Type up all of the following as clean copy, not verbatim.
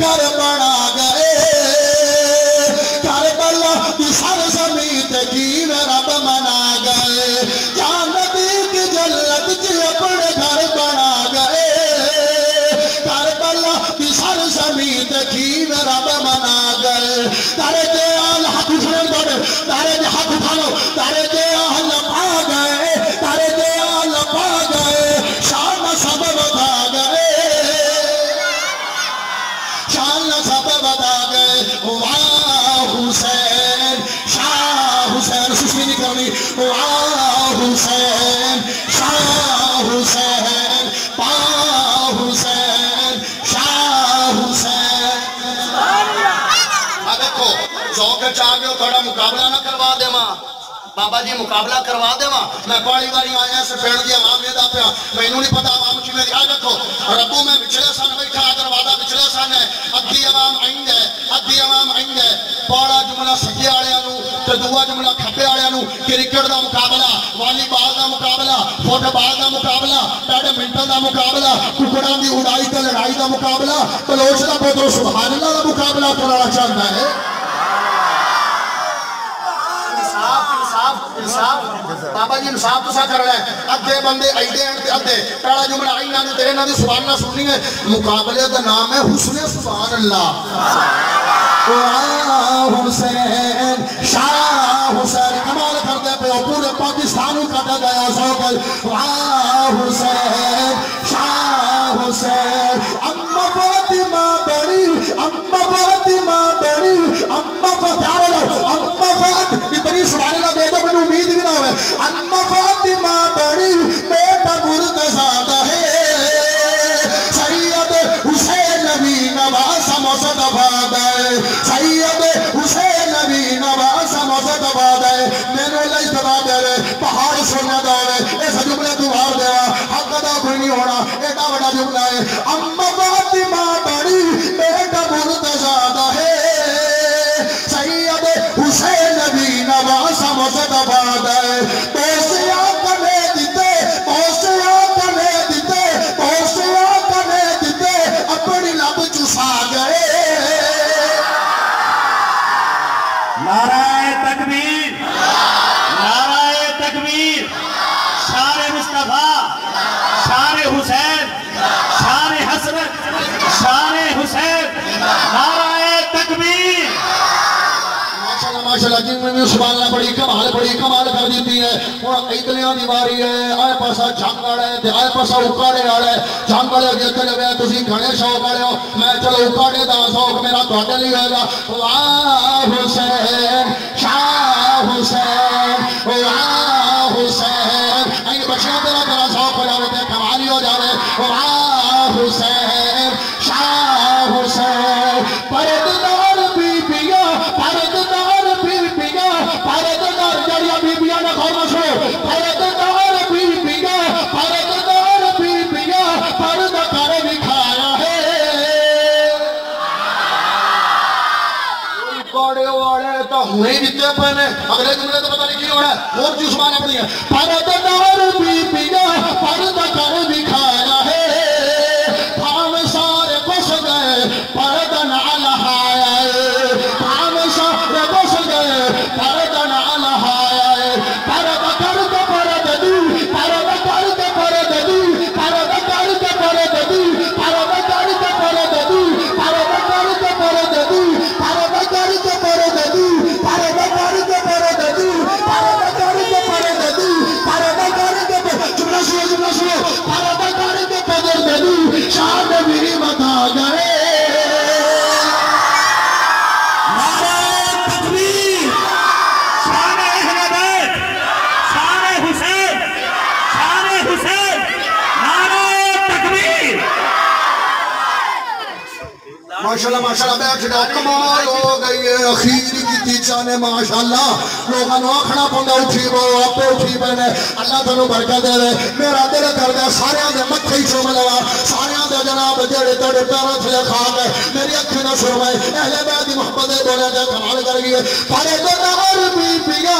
گھر بنا گئے کربلا کی سرزمین تے کیویں رب منا گئے کیا نبی کی جنت چ اپنے گھر بنا گئے کربلا کی سرزمین تے کیویں رب منا گئے تارے دے آل ہاتھ اٹھنے دوڑے تارے دے ہاتھ اٹھا لو تارے دے آل پا گئے تارے دے آل پا گئے شان سب بتا گئے شان سب بتا گئے واہ حسین شاہ حسین سستی نہیں کرنی واہ حسین شاہ حسین پا حسین شاہ حسین دیکھو ذوق چاہ گئے تھوڑا مقابلہ نہ کروا دے ماں بابا جی مقابلہ کروا دے ماں میں پہلی باری آیا سے پیڑ دی عوام یہ دا پیا میں انہوں نہیں پتا عوام کی میں دیا دیکھو ربو میں بچھلے سن بیٹھا دروازہ بچھلے سن ہے ادھی عوام آئند ہے ادھی عوام آئند ہے پہلا جملہ سجے آڑیاں نو تے دوسرا جملہ کھبے آڑیاں نو کرکٹ دا مقابلہ والی بال دا مقابلہ فٹ بال دا مقابلہ بیڈمنٹن دا مقابلہ ککڑاں دی اڑائی تے لڑائی دا مقابلہ بلوچ دا پتر سبحان اللہ دا مقابلہ کرانا چاہتا ہے بابا جی انصاف تو سا کر رہا ہے ادھے بندے ایدے ہیں ادھے پہلا جملہ آئینہ نے تیرے نبی سبحان اللہ سننی ہے مقابلے دا نام ہے حسن سبحان اللہ حسین شاہ حسین کمال کرتے پہ پورے پاکستانوں کٹا گیا سوکل حسین شاہ حسین اما فاطمہ بڑی اما فاطمہ بڑی اما فاطمہ اتنی سبحان اللہ دے دو میں امید بھی نہ ہوئے اما فاطمہ بڑی بیٹا مرتضی ہے سید حسین نبی نواز مصطفیٰ ہے سید حسین نبی نواز مصطفیٰ ہے میں نے اللہ اتباع دے رہے پہاڑ سننے دے رہے ایسا جملے دوار دے رہا حق دا کوئی نہیں ہونا ایڈا بڑا جملہ ہے اما فاطمہ بڑی بیٹا مرتضی ہے سید حسین نبی نواز مصطفیٰ ہے پوسیا کنے دیتے پوسیا کنے دیتے پوسیا کنے دیتے اپنی لب چسا گئے نعرہ تکبیر نعرہ تکبیر شان مصطفیٰ شان حسین شان حسرت شان حسین نعرہ تکبیر ماشاءاللہ جن میں سبحان اللہ بڑی کمال کر دیتی ہے اور ایدلیاں دیواری ہے آئے پاسا جھنگ آڑے ہے آئے پاسا اکاڑے آڑے جھنگ آڑے جیتے لگے ہیں تسی گھنے شوق آڑے ہو میں چلو اکاڑے دا شوق میرا توڑے لی ہوئے گا واہ حسین شاہ حسین واہ حسین این بچیاں تیرا تیرا شوق ہو جاوے تے کمالی ہو جاوے واہ حسین شاہ حسین پرددار بی بیا پرددار بی بیا پرددار جڑیا بی بیا نے خورما شو پرددار بی بیا پرددار بی بیا پرددار دکھایا ہے کوئی والے تو ہوئے جتے پہنے اگلے جملے تو پتہ نہیں کی ہونا ہے اور جو سمانے پڑی ہے پرددار بی بیا پرددار دکھایا ہے ہم سارے بس گئے پردن علہایا ہم سارے بس گئے پردن علہایا پرد کرد پرد دی پرد کرد پرد دی پرد کرد پرد دی پرد کرد پرد دی پرد کرد پرد دی پرد کرد پرد دی پرد کرد پرد دی پرد کرد پرد دی پرد کرد جملہ سنو پرد کرد پرد دی شان میری بتا گئے ماشاءاللہ ماشاءاللہ بیٹھ جاؤ کمال ہو گئی ہے اخیری کی تیچانے ماشاءاللہ لوگاں نو آکھنا پوندا اٹھی وہ آپ اٹھی پہنے اللہ تنو برکت دے رہے میرا دل کر دے ساریاں دے متھے ہی چوم لوا ساریاں دے جناب جڑے تڑے پیروں تھلے خاک ہے میری اکھیں نہ سرمائے اہل بیت دی محبت دے بولے دے کمال کر گئی ہے پارے دے نار بی بیا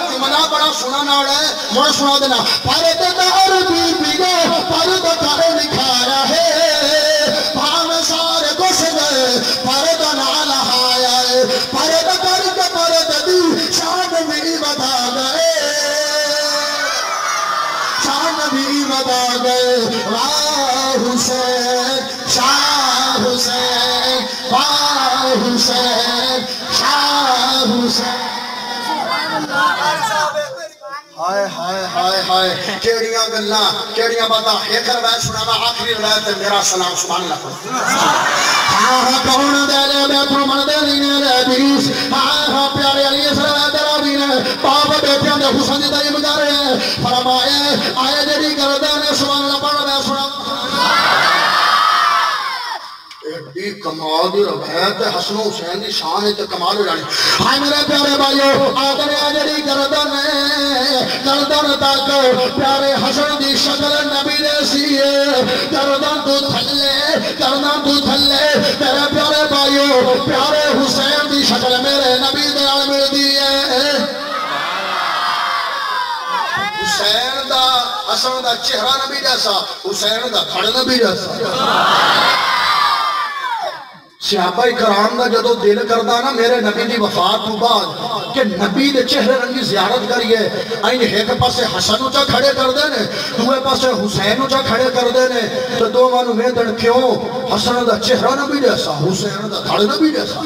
جملہ بڑا سنا نہ ہے مڑ سنا دینا پارے دے نار بی بیا پارے دے کارے لکھایا ہے بھام سارے گھس گئے حسین شاہ حسین ہائے ہائے ہائے ہائے کیڑیاں گلاں کیڑیاں باتاں ایک روایت سناوا آخری روایت ہے میرا سلام سبحان اللہ ہاں کون دے لے بے فرمان دے لینے لے بیس ہاں پیارے علی سلام تیرا بھی نے پاپ بیٹھیاں دے حسین دی تعظیم کر رہے ہیں فرمائے آئے جڑی گردان سبحان اللہ پڑھ میں سنا ایڈی کمال دی روایت ہے حسن و حسین دی شان ہے تے کمال ہو جانی ہائے میرے پیارے بھائیو آدھر جڑی گردن تک پیارے حسن دی شکل نبی دے سی گردن تو تھلے میرے پیارے بھائیو پیارے حسین دی شکل میرے نبی دے نال ملدی ہے حسین دا حسن دا چہرہ نبی جیسا حسین دا دھڑ نبی جیسا صحابہ کرام دا جدو دل کردہ نا میرے نبی دی وفات تو بعد کہ نبی دے چہرے رنگی زیارت کریے آئین ایک پاسے حسن اچھا کھڑے کر دینے دوے پاسے حسین اچھا کھڑے کر دینے تو دو مانو میں دن کیوں حسن دا چہرہ نبی جیسا حسین دا دھڑ نبی جیسا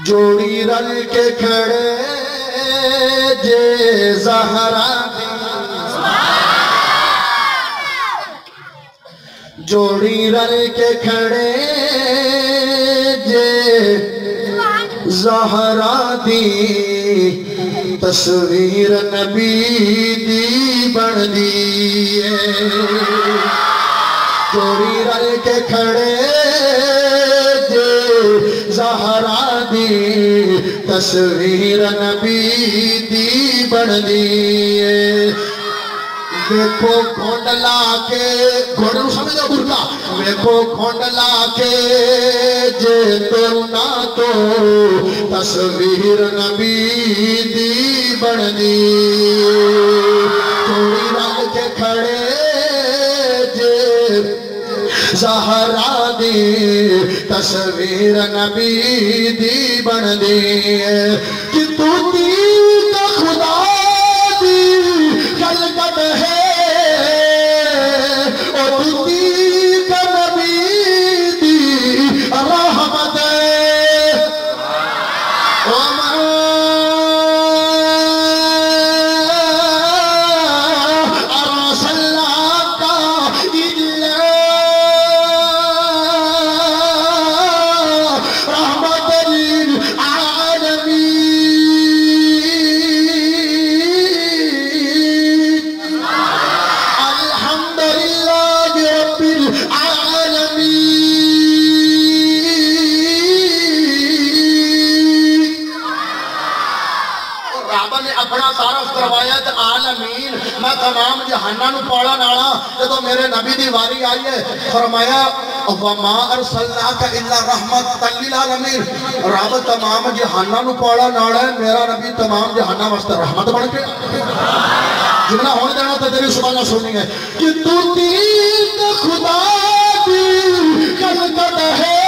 جوڑی رل کے کھڑے جے زہرا جوڑی رل کے کھڑے جے زہرا دی تصویر نبی دی بن دی جوڑی رل کے کھڑے جے زہرا دی تصویر نبی دی بن دی ویکھو کھونڈ لا کے گھوڑے نو سمجھو برکا ویکھو کھونڈ لا کے جے ترنا تو تصویر نبی دی بن دی جوڑی رل کے کھڑے جے زہرا دی تصویر نبی دی بن دی کہ تو تیر کا خدا دی خلقت ہے تمام جہانہ نو پاڑا ناڑا جدو میرے نبی دی واری آئی ہے فرمایا وَمَا أَرْسَلْنَاكَ إِلَّا رَحْمَةً لِلْعَالَمِينَ رب تمام جہانہ نو پاڑا ناڑا ہے میرا نبی تمام جہانہ واسطے رحمت بن کے جملہ ہونے دینا تو تیری سبحانہ سننی ہے کہ تو تین خدا دی خلقت ہے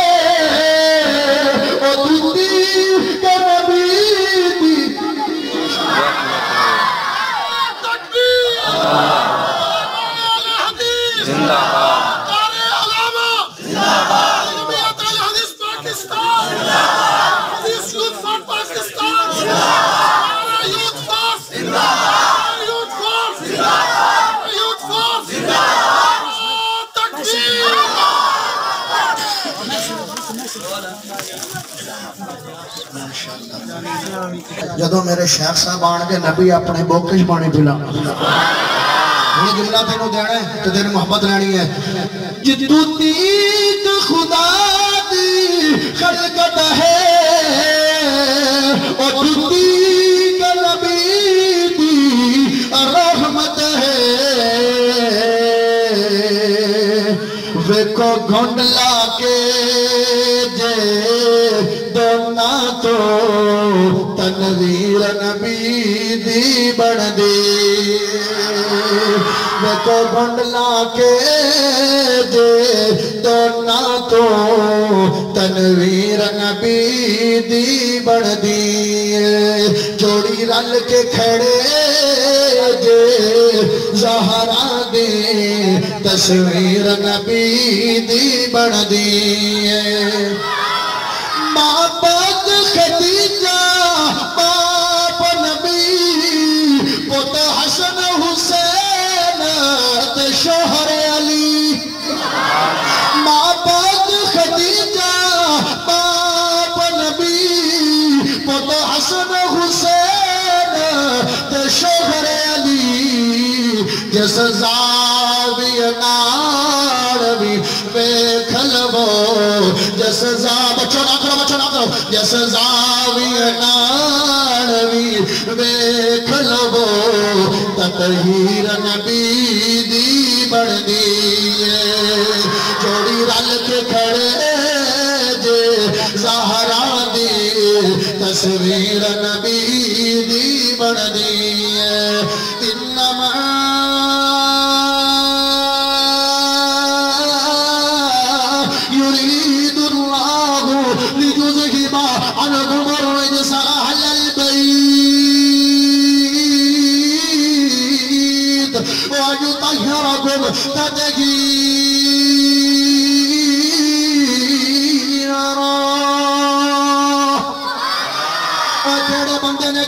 اور تو تین کے نبی دی زندہ باد علامہ زندہ باد جمعیت الحدیث پاکستان زندہ باد حدیث یوتھ فار پاکستان زندہ باد یوتھ فار زندہ باد یوتھ فار زندہ باد یوتھ فار زندہ باد تکبیر جدو میرے شیخ صاحب آن کے نبی اپنے بوکش پانی پلا یہ جملہ تینوں دینا ہے تو تیری محبت لینی ہے جتو تین خدا دی خلقت ہے اور تو تین نبی دی رحمت ہے ویکو گھنڈ لا کے جے دونا تو تنویر نبی دی بڑھ دی ویکو گھنڈ لا کے جے دونا تو تنویر نبی دی بڑھ دی جوڑی رل کے کھڑے جے زہرا دے تصویر نبی دی بن دی ماں پاک خدیجہ باپ نبی پوت حسن حسین تے شوہر علی ماں پاک خدیجہ باپ نبی پوت حسن حسین تے شوہر علی جس زاویہ ناروی بیکھ لو جس بچوں نہ کرو جس زاویہ ناروی بیکھ لو تطہیر نبی دی بڑھ دیئے جوڑی رل کے کھڑے جے زہرا دی تصویر نبی دی بڑھ دیئے انما يريد الله ليذهب عنكم الرجس أهل البيت ويطهركم تطهيرا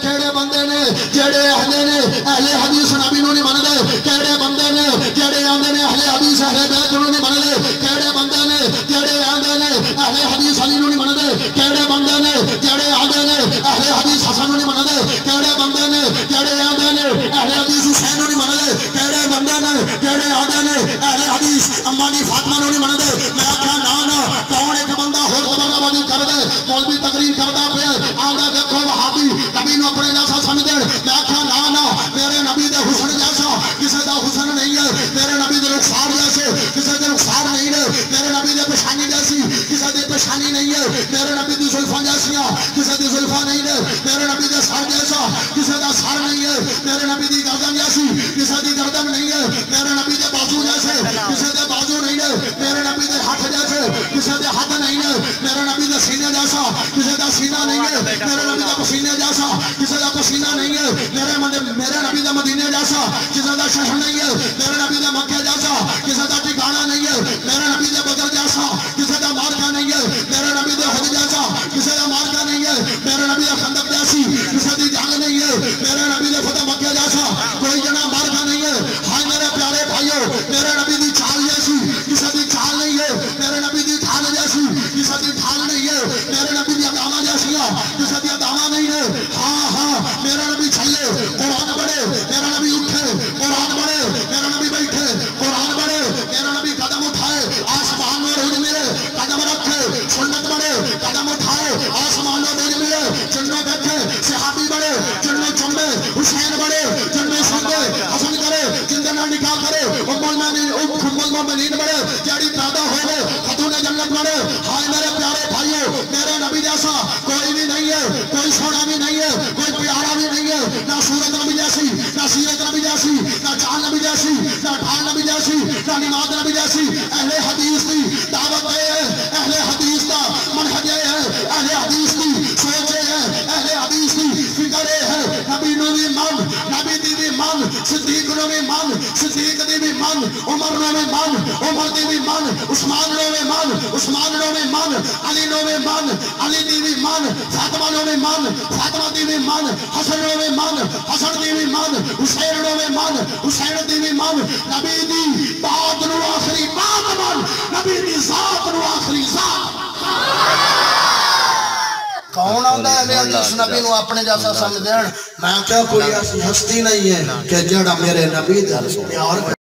کیڑے بندے نے جڑے آندے نے اہل حدیث نبی نوں نہیں منتے کیڑے بندے نے جڑے آندے نے اہل حدیث اہل بیت نوں نہیں منتے کیڑے بندے نے جڑے آندے نے اہل حدیث علی نوں نہیں منتے کیڑے بندے نے جڑے آندے نے اہل حدیث حسن نوں نہیں منتے کیڑے بندے نے جڑے آندے نے اہل حدیث حسین نوں نہیں منتے کیڑے بندے نے جڑے آندے نے اہل حدیث اما دی فاطمہ نوں نہیں منتے میں آکھیا نا کون ایک بندہ ہور زبان بازی کر دے مولوی تقریر کردا پیا آندا دیکھو وہابی نبی نو اپنے جیسا سمجھ دے میں آکھا نا میرے نبی دے حسن جیسا کسے دا حسن نہیں ہے میرے نبی دے رخسار جیسے کسے دے رخسار نہیں ہے میرے نبی دے پیشانی جیسی کسے دے پیشانی نہیں ہے میرے نبی دی زلفاں جیسیاں کسے دی زلفاں نہیں ہے میرے نبی دے سر جیسا کسے دا سر نہیں ہے میرے نبی دی گردن جیسی کسے دی گردن نہیں ہے میرے نبی دے بازو جیسے کسے دے بازو نہیں ہے میرے نبی دے ہاتھ جیسے کسے دے ہاتھ نہیں ہے میرے نبی دے سینے جیسا کسے دا سینہ نہیں ہے میرے نبی دے پسینے جیسا کسے دا پسینہ نہیں ہے میرے نبی دا مدینے جیسا کسے دا شہر نہیں ہے میرے نبی دا مکہ جیسا کسے دا ٹھکانہ نہیں ہے میرے نبی دے بدر جیسا کسے دا مارکا نہیں ہے میرے نبی دے حد جیسا کسے دا مارکا نہیں ہے میرے نبی دا خندق جیسی کسے دی جنگ نہیں ہے میرے نبی دے فتح مکہ جیسا کوئی جنا مارکا نہیں ہے ہائے میرے پیارے بھائیو میرے نبی دی چال جیسی کسے دی چال نہیں ہے میرے نبی دی ڈھال جیسی کسے دی ڈھال نہیں ہے میرے نبی دی ادامہ جیسیاں کسے دی ادامہ نہیں ہے ہاں میرا نبی چھلے قرآن پڑھے میرا نبی اٹھے قرآن پڑھے میرا نبی بیٹھے قرآن پڑھے میرا نبی قدم اٹھائے آسمان میں روز ملے قدم رکھے سنت پڑھے قدم اٹھائے آسمان میں روز ملے جنوں بیٹھے صحابی بڑھے جنوں چمبے حسین بڑھے جنوں سنگے حسن کرے جندنا نکاح کرے ام المؤمنین بڑھے جیڑی پیدا ہوئے خاتون جنت بڑھے ہائے میرے پیارے بھائیو میرے نبی جیسا کوئی بھی نہیں ہے کوئی سونا بھی نہیں ہے کوئی پیارا بھی نہیں ہے نہ سورت نبی جیسی نہ سیرت نبی جیسی نہ چاند نبی جیسی نہ ڈھال نبی جیسی نہ نماز نبی جیسی اہل حدیث کی دعوت ہے اہل حدیث کا منہج ہے اہل حدیث کی سوچ ہے اہل حدیث کی فکر ہے نبی نو بھی من نبی دی بھی من صدیق نو بھی من صدیق دی بھی من عمر نو بھی من عمر دی بھی من عثمان نو بھی من عثمان نو بھی من علی نو بھی من علی دی بھی من فاطمہ نو بھی من فاطمہ دی بھی من حسن نو بھی من حسن دی بھی من حسین نو بھی من حسین دی بھی من نبی دی بات نو آخری بات من نبی دی ذات نو آخری ذات کون آندا ہے میرے جس نبی نو اپنے جیسا سمجھ دین میں کیا کوئی ایسی ہستی نہیں ہے کہ جڑا میرے نبی دے پیار